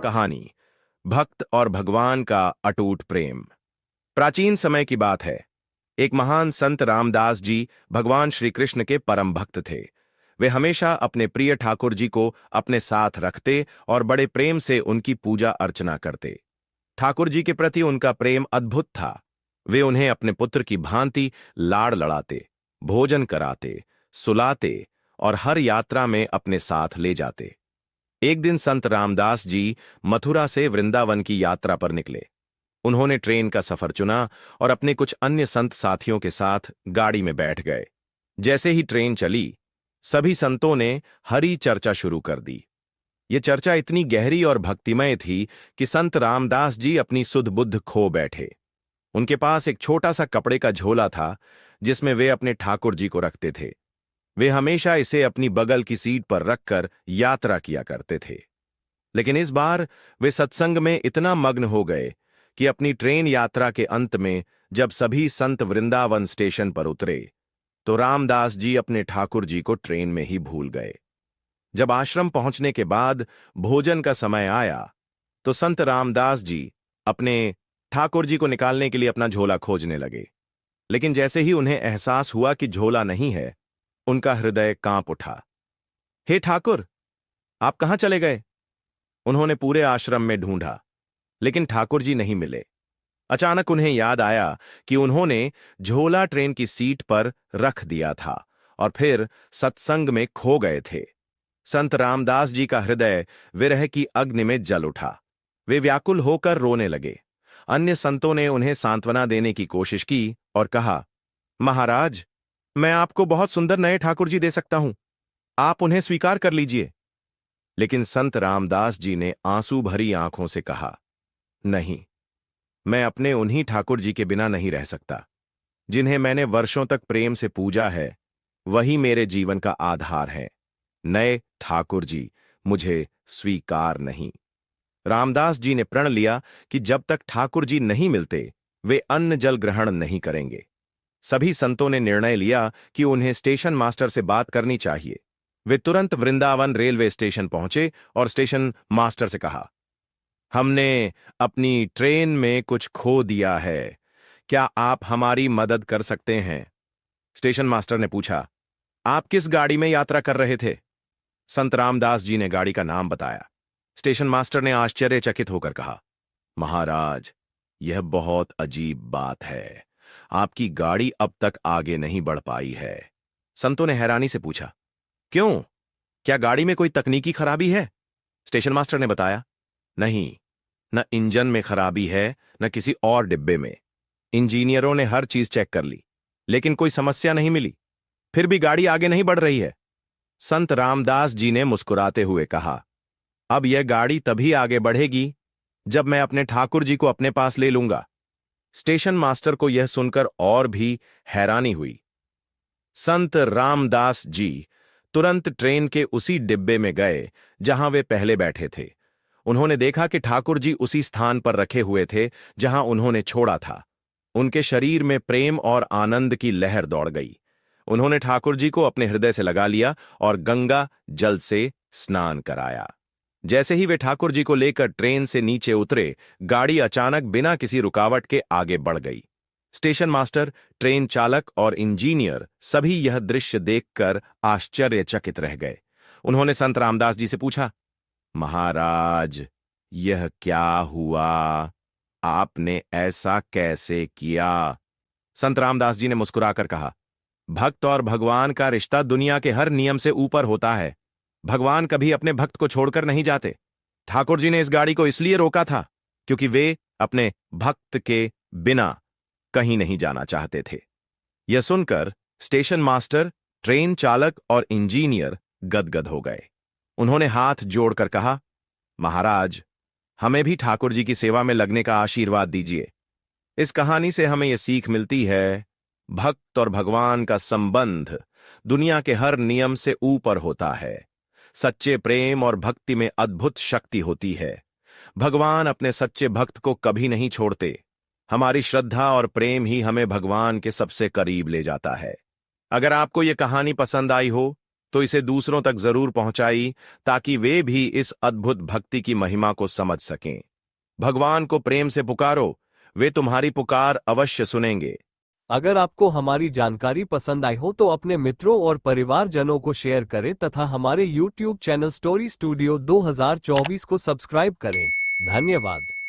कहानी भक्त और भगवान का अटूट प्रेम। प्राचीन समय की बात है। एक महान संत रामदास जी भगवान श्री कृष्ण के परम भक्त थे। वे हमेशा अपने प्रिय ठाकुर जी को अपने साथ रखते और बड़े प्रेम से उनकी पूजा अर्चना करते। ठाकुर जी के प्रति उनका प्रेम अद्भुत था। वे उन्हें अपने पुत्र की भांति लाड़ लड़ाते, भोजन कराते, सुलाते और हर यात्रा में अपने साथ ले जाते। एक दिन संत रामदास जी मथुरा से वृंदावन की यात्रा पर निकले। उन्होंने ट्रेन का सफर चुना और अपने कुछ अन्य संत साथियों के साथ गाड़ी में बैठ गए। जैसे ही ट्रेन चली, सभी संतों ने हरि चर्चा शुरू कर दी। ये चर्चा इतनी गहरी और भक्तिमय थी कि संत रामदास जी अपनी सुध बुद्ध खो बैठे। उनके पास एक छोटा सा कपड़े का झोला था जिसमें वे अपने ठाकुर जी को रखते थे। वे हमेशा इसे अपनी बगल की सीट पर रखकर यात्रा किया करते थे। लेकिन इस बार वे सत्संग में इतना मग्न हो गए कि अपनी ट्रेन यात्रा के अंत में जब सभी संत वृंदावन स्टेशन पर उतरे तो रामदास जी अपने ठाकुर जी को ट्रेन में ही भूल गए। जब आश्रम पहुंचने के बाद भोजन का समय आया तो संत रामदास जी अपने ठाकुर जी को निकालने के लिए अपना झोला खोजने लगे। लेकिन जैसे ही उन्हें एहसास हुआ कि झोला नहीं है, उनका हृदय कांप उठा। हे ठाकुर, आप कहां चले गए? उन्होंने पूरे आश्रम में ढूंढा, लेकिन ठाकुर जी नहीं मिले। अचानक उन्हें याद आया कि उन्होंने झोला ट्रेन की सीट पर रख दिया था और फिर सत्संग में खो गए थे। संत रामदास जी का हृदय विरह की अग्नि में जल उठा। वे व्याकुल होकर रोने लगे। अन्य संतों ने उन्हें सांत्वना देने की कोशिश की और कहा, महाराज, मैं आपको बहुत सुंदर नए ठाकुर जी दे सकता हूं, आप उन्हें स्वीकार कर लीजिए। लेकिन संत रामदास जी ने आंसू भरी आंखों से कहा, नहीं, मैं अपने उन्हीं ठाकुर जी के बिना नहीं रह सकता। जिन्हें मैंने वर्षों तक प्रेम से पूजा है, वही मेरे जीवन का आधार है। नए ठाकुर जी मुझे स्वीकार नहीं। रामदास जी ने प्रण लिया कि जब तक ठाकुर जी नहीं मिलते वे अन्न जल ग्रहण नहीं करेंगे। सभी संतों ने निर्णय लिया कि उन्हें स्टेशन मास्टर से बात करनी चाहिए। वे तुरंत वृंदावन रेलवे स्टेशन पहुंचे और स्टेशन मास्टर से कहा, हमने अपनी ट्रेन में कुछ खो दिया है, क्या आप हमारी मदद कर सकते हैं? स्टेशन मास्टर ने पूछा, आप किस गाड़ी में यात्रा कर रहे थे? संत रामदास जी ने गाड़ी का नाम बताया। स्टेशन मास्टर ने आश्चर्यचकित होकर कहा, महाराज, यह बहुत अजीब बात है। आपकी गाड़ी अब तक आगे नहीं बढ़ पाई है। संतों ने हैरानी से पूछा, क्यों? क्या गाड़ी में कोई तकनीकी खराबी है? स्टेशन मास्टर ने बताया, नहीं, न इंजन में खराबी है न किसी और डिब्बे में। इंजीनियरों ने हर चीज चेक कर ली, लेकिन कोई समस्या नहीं मिली। फिर भी गाड़ी आगे नहीं बढ़ रही है। संत रामदास जी ने मुस्कुराते हुए कहा, अब यह गाड़ी तभी आगे बढ़ेगी जब मैं अपने ठाकुर जी को अपने पास ले लूंगा। स्टेशन मास्टर को यह सुनकर और भी हैरानी हुई। संत रामदास जी तुरंत ट्रेन के उसी डिब्बे में गए जहां वे पहले बैठे थे। उन्होंने देखा कि ठाकुर जी उसी स्थान पर रखे हुए थे जहां उन्होंने छोड़ा था। उनके शरीर में प्रेम और आनंद की लहर दौड़ गई। उन्होंने ठाकुर जी को अपने हृदय से लगा लिया और गंगा जल से स्नान कराया। जैसे ही वे ठाकुर जी को लेकर ट्रेन से नीचे उतरे, गाड़ी अचानक बिना किसी रुकावट के आगे बढ़ गई। स्टेशन मास्टर, ट्रेन चालक और इंजीनियर सभी यह दृश्य देखकर आश्चर्यचकित रह गए। उन्होंने संत रामदास जी से पूछा, महाराज, यह क्या हुआ? आपने ऐसा कैसे किया? संत रामदास जी ने मुस्कुराकर कहा, भक्त और भगवान का रिश्ता दुनिया के हर नियम से ऊपर होता है। भगवान कभी अपने भक्त को छोड़कर नहीं जाते। ठाकुर जी ने इस गाड़ी को इसलिए रोका था क्योंकि वे अपने भक्त के बिना कहीं नहीं जाना चाहते थे। यह सुनकर स्टेशन मास्टर, ट्रेन चालक और इंजीनियर गदगद हो गए। उन्होंने हाथ जोड़कर कहा, महाराज, हमें भी ठाकुर जी की सेवा में लगने का आशीर्वाद दीजिए। इस कहानी से हमें यह सीख मिलती है, भक्त और भगवान का संबंध दुनिया के हर नियम से ऊपर होता है। सच्चे प्रेम और भक्ति में अद्भुत शक्ति होती है। भगवान अपने सच्चे भक्त को कभी नहीं छोड़ते। हमारी श्रद्धा और प्रेम ही हमें भगवान के सबसे करीब ले जाता है। अगर आपको यह कहानी पसंद आई हो तो इसे दूसरों तक जरूर पहुंचाई ताकि वे भी इस अद्भुत भक्ति की महिमा को समझ सकें। भगवान को प्रेम से पुकारो, वे तुम्हारी पुकार अवश्य सुनेंगे। अगर आपको हमारी जानकारी पसंद आई हो तो अपने मित्रों और परिवारजनों को शेयर करें तथा हमारे YouTube चैनल स्टोरी स्टूडियो 2024 को सब्सक्राइब करें। धन्यवाद।